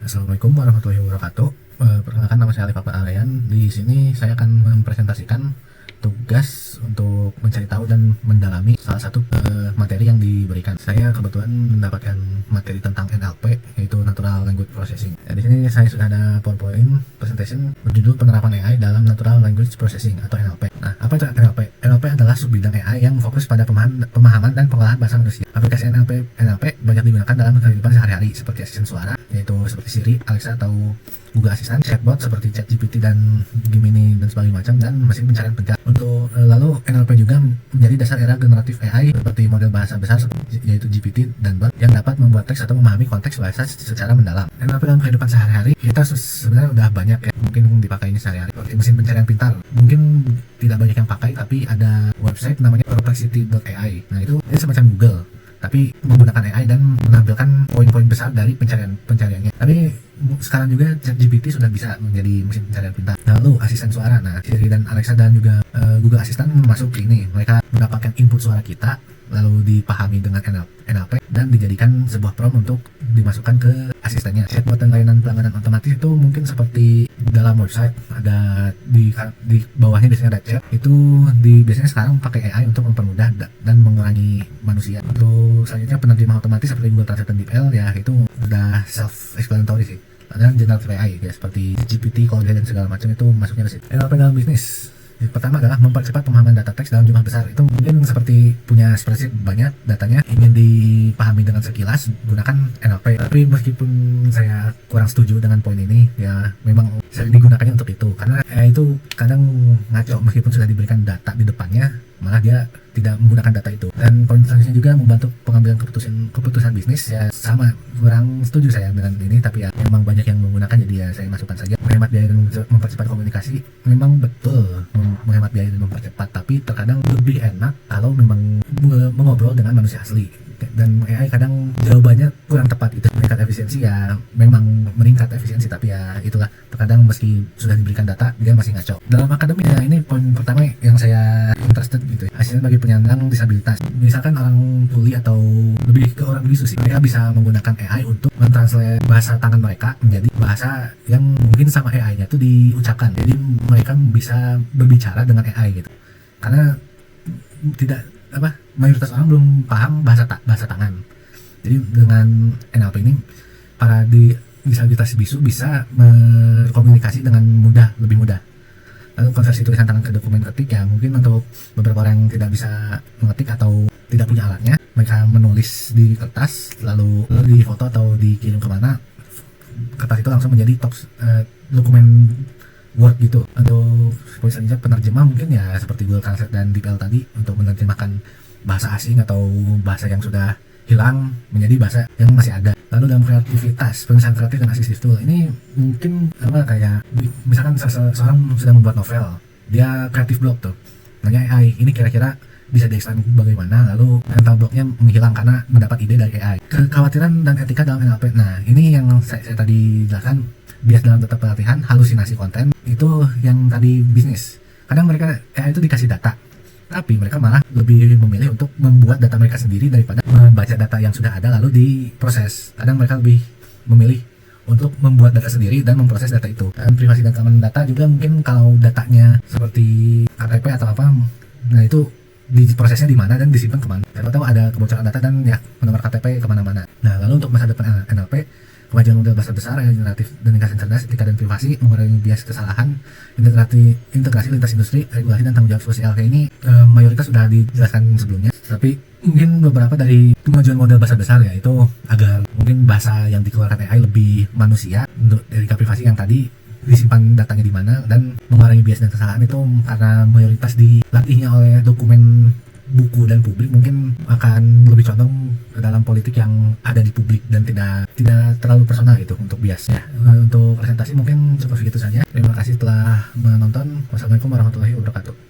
Assalamualaikum warahmatullahi wabarakatuh. Perkenalkan, nama saya Alif Akbar Aryan. Di sini saya akan mempresentasikan tugas untuk mencari tahu dan mendalami salah satu materi yang diberikan. Saya kebetulan mendapatkan materi tentang NLP, yaitu Natural Language Processing. Di sini saya sudah ada PowerPoint presentation berjudul penerapan AI dalam Natural Language Processing atau NLP. Nah, apa itu NLP? NLP adalah subbidang AI yang fokus pada pemahaman dan pengolahan bahasa manusia. Aplikasi NLP banyak digunakan dalam kehidupan sehari-hari seperti asisten suara, yaitu seperti Siri, Alexa atau Google Assistant, chatbot seperti ChatGPT dan Gemini dan sebagainya macam, dan mesin pencarian pencari. Untuk lalu NLP juga menjadi dasar era generatif AI seperti model bahasa besar yaitu GPT dan bot yang dapat membuat teks atau memahami konteks bahasa secara mendalam. NLP dalam kehidupan sehari-hari kita sebenarnya udah banyak ya, mungkin dipakai ini sehari-hari. Seperti mesin pencarian pintar, mungkin tidak banyak yang pakai, tapi ada website namanya Perplexity.ai. Nah, itu semacam Google tapi menggunakan AI dan menampilkan poin-poin besar dari pencariannya. Tapi sekarang juga ChatGPT sudah bisa menjadi mesin pencarian pintar. Lalu asisten suara, nah Siri dan Alexa dan juga Google Assistant masuk ini. Mereka mendapatkan input suara kita, lalu dipahami dengan NLP dan dijadikan sebuah prompt untuk dimasukkan ke asistennya. Chatbot dan layanan pelanggaran otomatis itu mungkin seperti dalam website ada di bawahnya biasanya ada chat. Itu biasanya sekarang pakai AI untuk mempermudah dan mengurangi manusia. Untuk selanjutnya penerjemah otomatis seperti Google Translate dan DeepL, ya itu udah self explanatory sih. Dan generative AI ya seperti GPT, Claude dan segala macam itu masuknya ke situ. NLP dalam bisnis. Yang pertama adalah mempercepat pemahaman data teks dalam jumlah besar. Itu mungkin seperti punya spreadsheet banyak datanya, ingin dipahami dengan sekilas, gunakan NLP. Tapi meskipun saya kurang setuju dengan poin ini, ya memang sering digunakannya untuk itu. Karena itu kadang ngaco, meskipun sudah diberikan data di depannya, malah dia tidak menggunakan data itu. Dan poin selanjutnya juga membantu pengambilan keputusan bisnis, ya sama, kurang setuju saya dengan ini, tapi ya memang banyak yang menggunakan, jadi ya saya masukkan saja. Menghemat biaya dan mempercepat komunikasi, memang betul menghemat biaya dan mempercepat, tapi terkadang lebih enak kalau memang mengobrol dengan manusia asli. Dan AI kadang jawabannya kurang tepat, itu meningkat efisiensi, ya memang meningkat efisiensi, tapi ya itulah, terkadang meski sudah diberikan data dia masih ngaco. Dalam akademik, ya ini poin pertama yang saya interested gitu ya. Asisten bagi penyandang disabilitas, misalkan orang tuli atau lebih ke orang bisu sih, mereka bisa menggunakan AI untuk mentranslate bahasa tangan mereka menjadi bahasa yang mungkin sama AI-nya tuh diucapkan, jadi mereka bisa berbicara dengan AI gitu. Karena mayoritas orang belum paham bahasa tangan. Jadi dengan NLP ini para disabilitas bisu bisa berkomunikasi dengan lebih mudah. Lalu konversi tulisan tangan ke dokumen ketik, ya mungkin untuk beberapa orang yang tidak bisa mengetik atau tidak punya alatnya, mereka menulis di kertas lalu di foto atau dikirim kemana, kertas itu langsung menjadi dokumen Word gitu. Untuk poin selanjutnya penerjemah, mungkin ya seperti Google Translate dan DeepL tadi untuk menerjemahkan bahasa asing atau bahasa yang sudah hilang menjadi bahasa yang masih ada. Lalu dalam kreativitas, penulisan kreatif dan asistif tool ini mungkin kayak misalkan seorang sedang membuat novel, dia kreatif blog tuh, nanya AI ini kira-kira bisa dieksplain bagaimana, lalu mental blocknya menghilang karena mendapat ide dari AI. Kekhawatiran dan etika dalam NLP, nah ini yang saya tadi jelaskan, bias dalam data pelatihan, halusinasi konten, itu yang tadi bisnis. Kadang mereka AI itu dikasih data, tapi mereka malah lebih memilih untuk membuat data mereka sendiri daripada membaca data yang sudah ada lalu diproses. Kadang mereka lebih memilih untuk membuat data sendiri dan memproses data itu. Dan privasi dan keamanan data juga, mungkin kalau datanya seperti KTP atau apa, nah itu diprosesnya di mana dan disimpan kemana. Siapa tahu ada kebocoran data dan ya nomor KTP kemana-mana. Nah, lalu untuk masa depan NLP, kemajuan model bahasa besar, generatif dan ringkasan cerdas, etika dan privasi, mengurangi bias kesalahan, integrasi lintas industri, regulasi dan tanggung jawab sosial. Kayak ini mayoritas sudah dijelaskan sebelumnya, tapi mungkin beberapa dari kemajuan model bahasa besar, ya itu agar mungkin bahasa yang dikeluarkan AI lebih manusia. Untuk etika privasi yang tadi disimpan datanya di mana, dan mengurangi bias dan kesalahan itu karena mayoritas dilatihnya oleh dokumen, buku dan publik, mungkin akan lebih condong ke dalam politik yang ada di publik dan tidak terlalu personal gitu untuk biasnya. Untuk presentasi mungkin cukup segitu saja. Terima kasih telah menonton. Wassalamualaikum warahmatullahi wabarakatuh.